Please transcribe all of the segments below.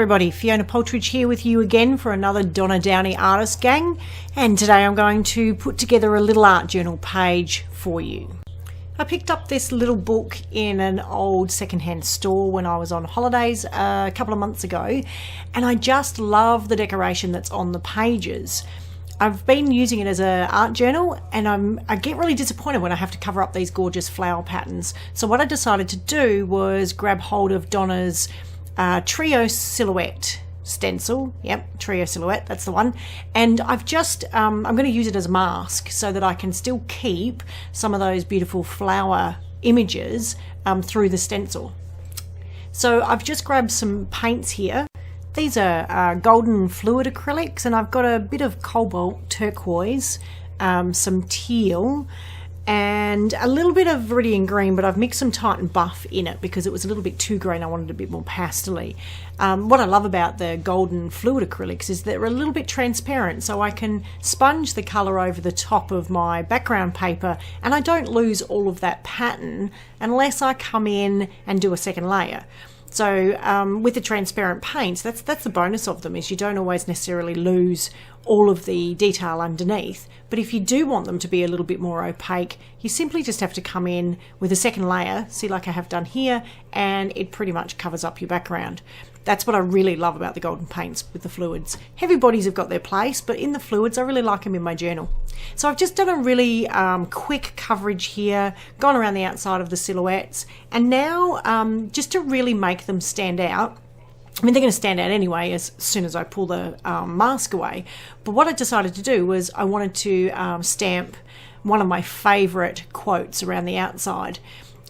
everybody, Fiona Poltridge here with you again for another Donna Downey Artist Gang, and today I'm going to put together a little art journal page for you. I picked up this little book in an old secondhand store when I was on holidays a couple of months ago, and I just love the decoration that's on the pages. I've been using it as an art journal, and I get really disappointed when I have to cover up these gorgeous flower patterns. So what I decided to do was grab hold of Donna's Trio Silhouette stencil. Yep, Trio Silhouette, that's the one. And I've just, I'm going to use it as a mask so that I can still keep some of those beautiful flower images through the stencil. So I've just grabbed some paints here. These are golden fluid acrylics, and I've got a bit of cobalt turquoise, some teal, and a little bit of viridian green, but I've mixed some Titan buff in it because it was a little bit too green. I wanted a bit more pastel-y. What I love about the golden fluid acrylics is they're a little bit transparent, so I can sponge the colour over the top of my background paper, and I don't lose all of that pattern unless I come in and do a second layer. So with the transparent paints, that's the bonus of them, is you don't always necessarily lose all of the detail underneath. But if you do want them to be a little bit more opaque, you simply just have to come in with a second layer, see, like I have done here, and it pretty much covers up your background. That's what I really love about the golden paints with the fluids. Heavy bodies have got their place, but in the fluids, I really like them in my journal. So I've just done a really quick coverage here, gone around the outside of the silhouettes, and now just to really make them stand out, I mean, they're going to stand out anyway as soon as I pull the mask away. But what I decided to do was I wanted to stamp one of my favourite quotes around the outside.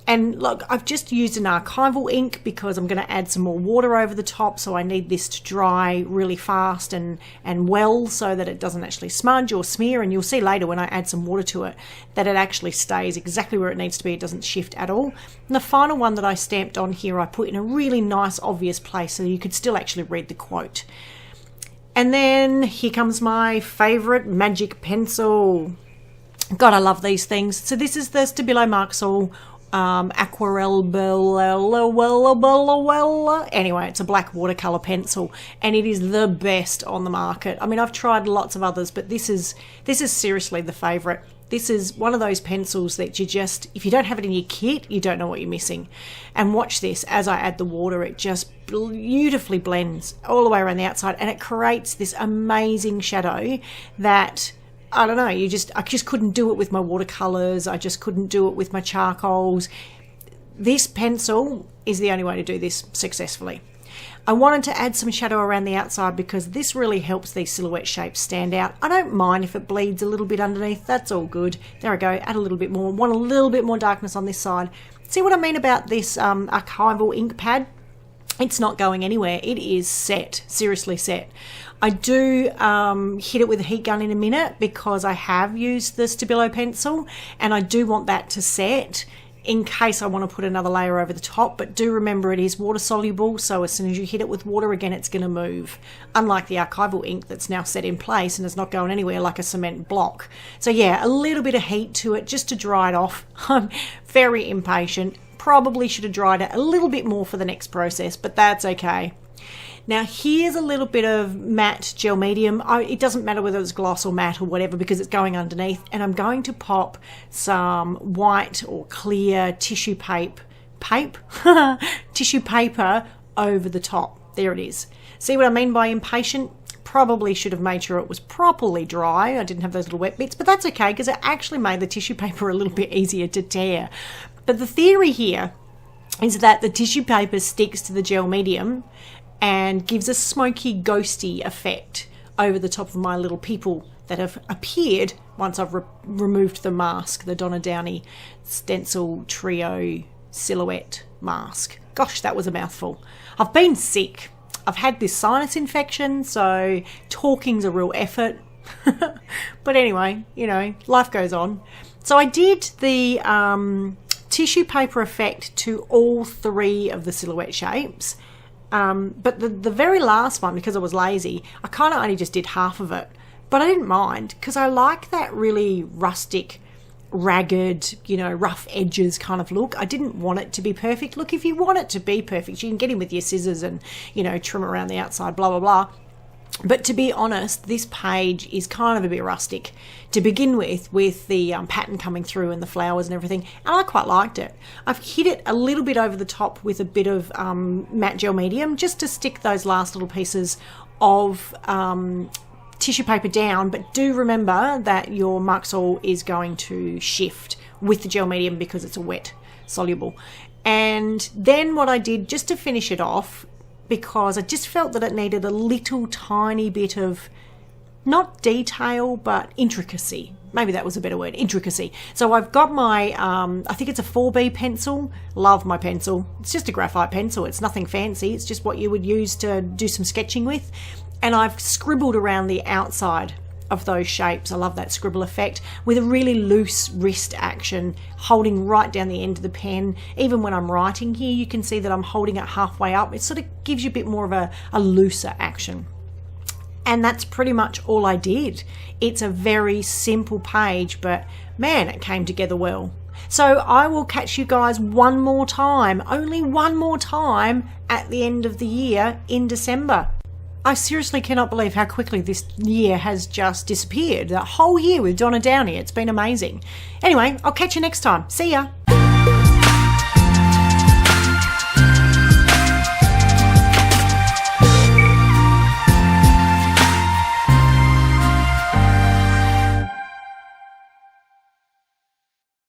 And look, I've just used an archival ink because I'm going to add some more water over the top, so I need this to dry really fast and well so that it doesn't actually smudge or smear. And you'll see later when I add some water to it that it actually stays exactly where it needs to be. It doesn't shift at all. And the final one that I stamped on here I put in a really nice obvious place so you could still actually read the quote. And then here comes my favourite magic pencil. God, I love these things. So this is the Stabilo Marxall Aquarelle anyway, it's a black watercolor pencil, and it is the best on the market. I mean, I've tried lots of others, but this is seriously the favorite. This is one of those pencils that you just, if you don't have it in your kit, you don't know what you're missing. And watch this, as I add the water, it just beautifully blends all the way around the outside, and it creates this amazing shadow that, I don't know, I just couldn't do it with my watercolours. I just couldn't do it with my charcoals. This pencil is the only way to do this successfully. I wanted to add some shadow around the outside because this really helps these silhouette shapes stand out. I don't mind if it bleeds a little bit underneath. That's all good. There I go. Add a little bit more. Want a little bit more darkness on this side. See what I mean about this archival ink pad? It's not going anywhere. It is set, seriously set. I do hit it with a heat gun in a minute because I have used the Stabilo pencil, and I do want that to set in case I want to put another layer over the top. But do remember, it is water soluble, so as soon as you hit it with water again, it's going to move, unlike the archival ink that's now set in place and is not going anywhere like a cement block. So yeah, a little bit of heat to it just to dry it off. I'm very impatient. Probably should have dried it a little bit more for the next process, but that's okay. Now here's a little bit of matte gel medium. It doesn't matter whether it's gloss or matte or whatever because it's going underneath, and I'm going to pop some white or clear tissue tissue paper over the top. There it is. See what I mean by impatient? Probably should have made sure it was properly dry. I didn't have those little wet bits, but that's okay because it actually made the tissue paper a little bit easier to tear. But the theory here is that the tissue paper sticks to the gel medium and gives a smoky, ghosty effect over the top of my little people that have appeared once I've removed the mask, the Donna Downey Stencil Trio Silhouette mask. Gosh, that was a mouthful. I've been sick. I've had this sinus infection, so talking's a real effort. But anyway, you know, life goes on. So I did the tissue paper effect to all three of the silhouette shapes. But the very last one, because I was lazy, I kind of only just did half of it. But I didn't mind because I like that really rustic ragged, rough edges kind of look. I didn't want it to be perfect. Look, if you want it to be perfect, you can get in with your scissors and, trim around the outside, blah, blah, blah. But to be honest, this page is kind of a bit rustic to begin with the pattern coming through and the flowers and everything, and I quite liked it. I've hit it a little bit over the top with a bit of matte gel medium just to stick those last little pieces of tissue paper down, but do remember that your Markzol is going to shift with the gel medium because it's a wet soluble. And then what I did just to finish it off, because I just felt that it needed a little tiny bit of, not detail, but intricacy. Maybe that was a better word, intricacy. So I've got my, I think it's a 4B pencil. Love my pencil. It's just a graphite pencil. It's nothing fancy. It's just what you would use to do some sketching with. And I've scribbled around the outside of those shapes. I love that scribble effect with a really loose wrist action, holding right down the end of the pen. Even when I'm writing here, you can see that I'm holding it halfway up. It sort of gives you a bit more of a looser action. And that's pretty much all I did. It's a very simple page, but man, it came together well. So I will catch you guys one more time, only one more time at the end of the year in December. I seriously cannot believe how quickly this year has just disappeared. The whole year with Donna Downey. It's been amazing. Anyway, I'll catch you next time. See ya.